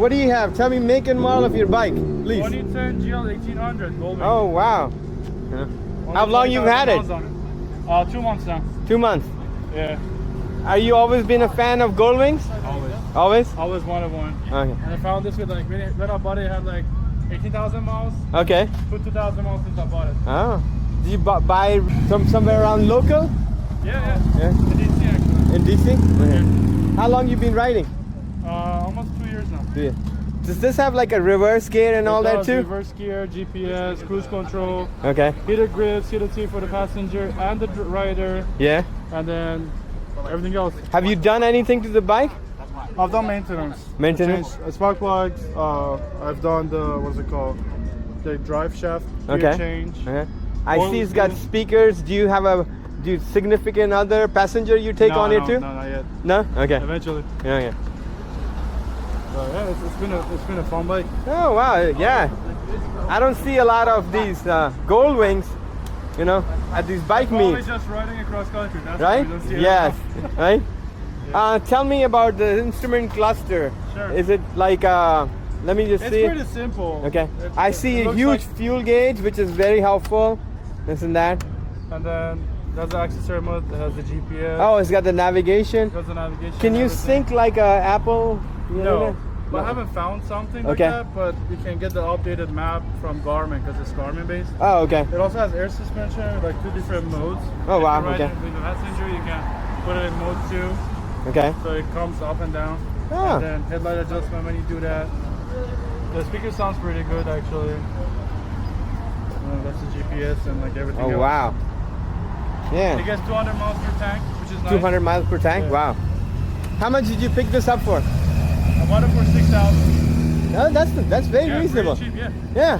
What do you have? Tell me make and model of your bike, please. 2010 GL 1800 Goldwing. Oh wow. How long you've had it? 2 months now. 2 months. Yeah. Are you always been a fan of Goldwings? Always. Always? Always wanted one. Okay. And I found this with like when our buddy had like 18,000 miles. Okay. Put 2,000 miles since I bought it. Oh. Did you buy somewhere around local? Yeah. Yeah. In DC actually. In DC? Yeah. Okay. How long you been riding? Almost 2 years now. Yeah. Does this have like a reverse gear and all that does, too? Reverse gear, GPS, cruise control. Okay. Heated grips, heated seat for the passenger and the rider. Yeah. And then everything else. Have you done anything to the bike? I've done maintenance. Maintenance? Changed spark plugs. I've done the, what's it called? The drive shaft. Gear Okay. change. Okay. I Oil see it's got change. speakers. Do you have a significant other passenger you take on here too? No, not yet. No? Okay. Eventually. Okay. So yeah, it's been a fun bike. Oh wow, yeah. I don't see a lot of these Goldwings, you know, at these bike Always meets, just riding across country. That's right? why we don't see it Yes, enough. right? Tell me about the instrument cluster. Sure. Is it like, let me just It's see. pretty simple. Okay. I see it a looks huge like- fuel gauge, which is very helpful. This and that. And then there's the accessory mode that has the GPS. Oh, it's got the navigation. There's the navigation. Can you and everything. sync like a Apple? You know No. that? But I haven't found something Okay. like that, but you can get the updated map from Garmin because it's Garmin based. Oh, okay. It also has air suspension, like 2 different modes. Oh, wow, If you're okay. riding with the passenger, you can put it in mode 2, Okay. so it comes up and down. Oh. And then headlight adjustment when you do that. The speaker sounds pretty good actually. That's the GPS and like everything Oh, else. wow. It Yeah. gets 200 miles per tank, which is nice. 200 miles per tank? Yeah. Wow. How much did you pick this up for? I bought it for 6,000. Oh, that's very Yeah, reasonable. pretty cheap, yeah. Yeah.